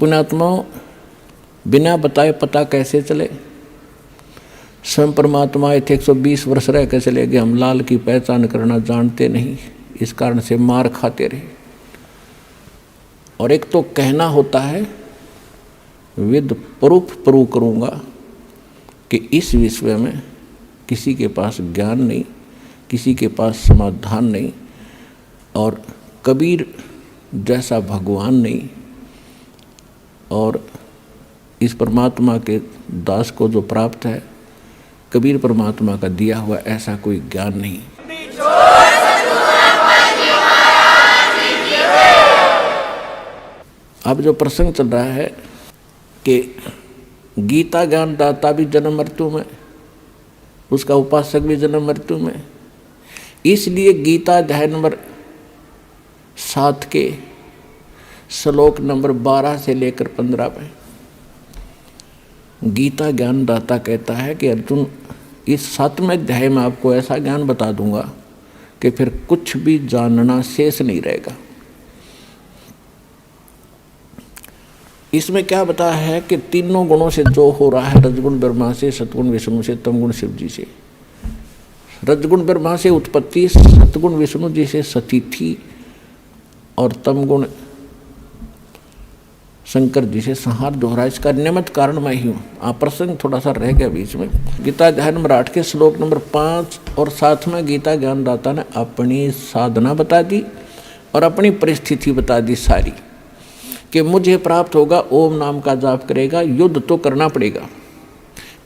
पुण्यात्माओं, बिना बताए पता कैसे चले? स्वयं परमात्मा आए थे, 120 वर्ष रह के चले गए। हम लाल की पहचान करना जानते नहीं, इस कारण से मार खाते रहे। और एक तो कहना होता है, विद प्रूफ प्रूव करूँगा कि इस विषय में किसी के पास ज्ञान नहीं, किसी के पास समाधान नहीं, और कबीर जैसा भगवान नहीं, और इस परमात्मा के दास को जो प्राप्त है, कबीर परमात्मा का दिया हुआ ऐसा कोई ज्ञान नहीं। अब जो प्रसंग चल रहा है कि गीता ज्ञान दाता भी जन्म मृत्यु में, उसका उपासक भी जन्म मृत्यु में, इसलिए गीता अध्याय नंबर 7 के श्लोक नंबर 12 से लेकर 15 में गीता ज्ञान दाता कहता है कि अर्जुन, इस 7वें अध्याय में आपको ऐसा ज्ञान बता दूंगा कि फिर कुछ भी जानना शेष नहीं रहेगा। इसमें क्या बताया है कि तीनों गुणों से जो हो रहा है, रजगुण ब्रह्मा से, सतगुण विष्णु से, तमगुण शिव जी से। रजगुण ब्रह्मा से उत्पत्ति, सतगुण विष्णु जी से सतीथि, और तमगुण शंकर जी से संहार दोहरा। इसका निमित्त कारण मैं ही हूँ। आप प्रसंग थोड़ा सा रह गया बीच में। गीता अध्याय नंबर 8 के श्लोक नंबर 5 और 7 में गीता ज्ञानदाता ने अपनी साधना बता दी और अपनी परिस्थिति बता दी सारी, कि मुझे प्राप्त होगा, ओम नाम का जाप करेगा, युद्ध तो करना पड़ेगा।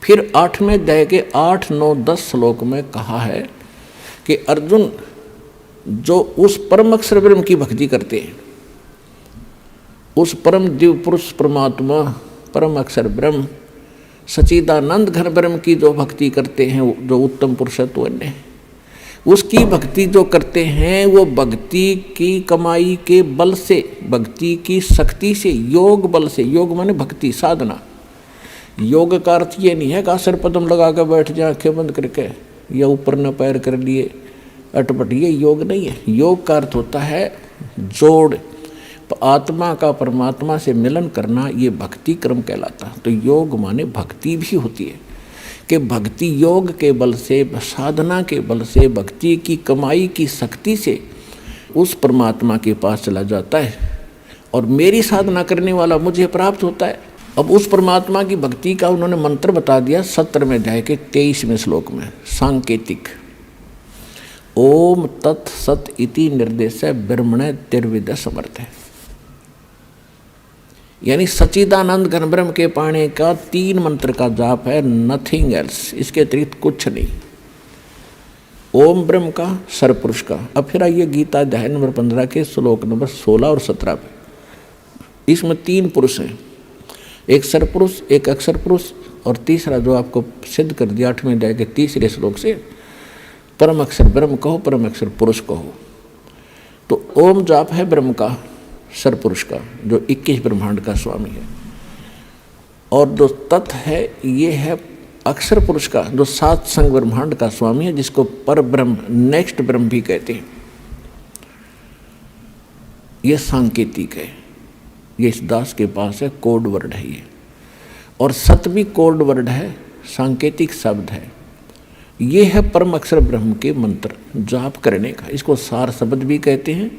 फिर 8वें अध्याय के 8, 9, 10 श्लोक में कहा है कि अर्जुन, जो उस परम अक्षर ब्रह्म की भक्ति करते हैं, उस परम दिव्य पुरुष परमात्मा परम अक्षर ब्रह्म सच्चिदानंद घन ब्रह्म की जो भक्ति करते हैं, जो उत्तम पुरुषत्व है, उसकी भक्ति जो करते हैं, वो भक्ति की कमाई के बल से, भक्ति की शक्ति से, योग बल से, योग माने भक्ति साधना। योग का अर्थ ये नहीं है कि आसन पद्म लगा कर बैठ जाए आंखें बंद करके, या ऊपर न पैर कर लिए अटपट, ये योग नहीं है। योग का अर्थ होता है जोड़, आत्मा का परमात्मा से मिलन करना, ये भक्ति क्रम कहलाता। तो योग माने भक्ति भी होती है, कि भक्ति योग के बल से, साधना के बल से, भक्ति की कमाई की शक्ति से उस परमात्मा के पास चला जाता है, और मेरी साधना करने वाला मुझे प्राप्त होता है। अब उस परमात्मा की भक्ति का उन्होंने मंत्र बता दिया 17वें अध्याय के 23वें श्लोक में, सांकेतिक। ओम तत् सत इति निर्देश ब्रह्मण तिर्विद समर्थ है, यानी सच्चिदानंद घन ब्रह्म के पाने का 3 मंत्र का जाप है, नथिंग एल्स, इसके अतिरिक्त कुछ नहीं। ओम ब्रह्म का, सरपुरुष का। अब फिर आइए गीता अध्याय नंबर 15 के श्लोक नंबर 16 और 17 पे। इसमें 3 पुरुष हैं, एक सरपुरुष, एक अक्षर पुरुष, और तीसरा जो आपको सिद्ध कर दिया 8वें अध्याय के 3रे श्लोक से, परम अक्षर ब्रह्म कहो, परम अक्षर पुरुष कहो। तो ओम जाप है ब्रह्म का, सरपुरुष का, जो 21 ब्रह्मांड का स्वामी है, और जो तत् है, ये है अक्षर पुरुष का, जो 7 संग ब्रह्मांड का स्वामी है, जिसको पर ब्रह्म, नेक्स्ट ब्रह्म भी कहते हैं। ये सांकेतिक है, ये इस दास के पास है, कोड वर्ड है ये। और सत भी कोड वर्ड है, सांकेतिक शब्द है। ये है परम अक्षर ब्रह्म के मंत्र जाप करने का। इसको सार शब्द भी कहते हैं,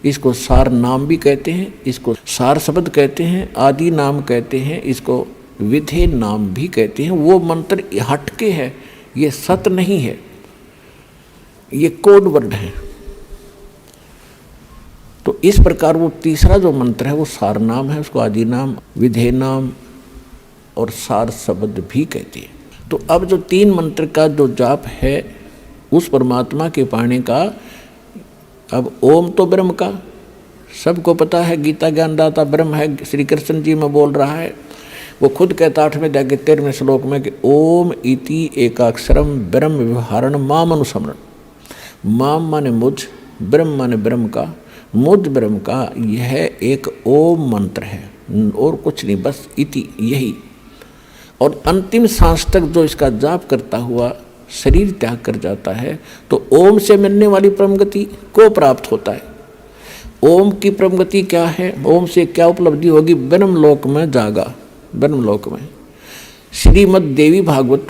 इसको सार नाम भी कहते हैं, इसको सार शब्द कहते हैं, आदि नाम कहते हैं, इसको विधेय नाम भी कहते हैं। वो मंत्र हटके है, ये सत नहीं है, ये कोड वर्ड है। तो इस प्रकार वो तीसरा जो मंत्र है वो सार नाम है, उसको आदि नाम, विधेय नाम और सार शब्द भी कहते हैं। तो अब जो 3 मंत्र का जो जाप है उस परमात्मा के पाने का, अब ओम तो ब्रह्म का सबको पता है, गीता ज्ञानदाता ब्रह्म है, श्री कृष्ण जी में बोल रहा है। वो खुद कहता 8वें अध्याय के 13वें श्लोक में कि ओम इति एकाक्षरम ब्रह्म व्यवहारण माम अनुसमरण। माम माने मुझ, ब्रह्म माने ब्रह्म का, मुझ ब्रह्म का, यह एक ओम मंत्र है और कुछ नहीं, बस इति, यही। और अंतिम सांस तक जो इसका जाप करता हुआ शरीर त्याग कर जाता है तो ओम से मिलने वाली परम गति को प्राप्त होता है। ओम की परमगति क्या है, ओम से क्या उपलब्धि होगी, ब्रह्मलोक में जागा। ब्रह्मलोक में श्रीमद् देवी भागवत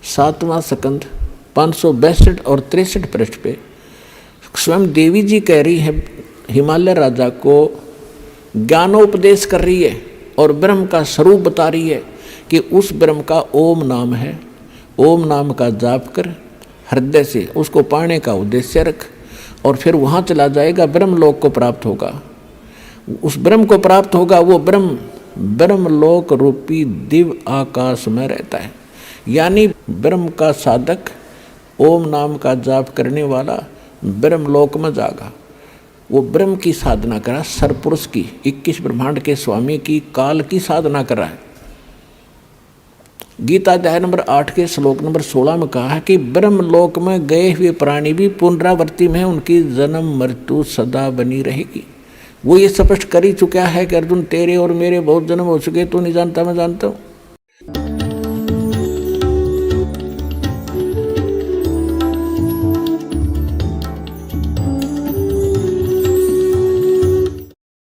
7वां स्कंद 562 और 63 पृष्ठ पे स्वयं देवी जी कह रही है, हिमालय राजा को ज्ञानोपदेश कर रही है और ब्रह्म का स्वरूप बता रही है कि उस ब्रह्म का ओम नाम है। ओम नाम का जाप कर हृदय से उसको पाने का उद्देश्य रख और फिर वहाँ चला जाएगा, ब्रह्मलोक को प्राप्त होगा। उस ब्रह्म को प्राप्त होगा, वो ब्रह्मलोक रूपी दिव्य आकाश में रहता है। यानी ब्रह्म का साधक, ओम नाम का जाप करने वाला ब्रह्मलोक में जागा। वो ब्रह्म की साधना करा, सरपुरुष की, 21 ब्रह्मांड के स्वामी की, काल की साधना करा है। गीता अध्याय नंबर 8 के श्लोक नंबर 16 में कहा है कि ब्रह्मलोक में गए हुए प्राणी भी पुनरावृत्ति में उनकी जन्म मृत्यु सदा बनी रहेगी। वो ये स्पष्ट कर ही चुका है कि अर्जुन तेरे और मेरे बहुत जन्म हो चुके, तू नहीं जानता मैं जानता हूँ।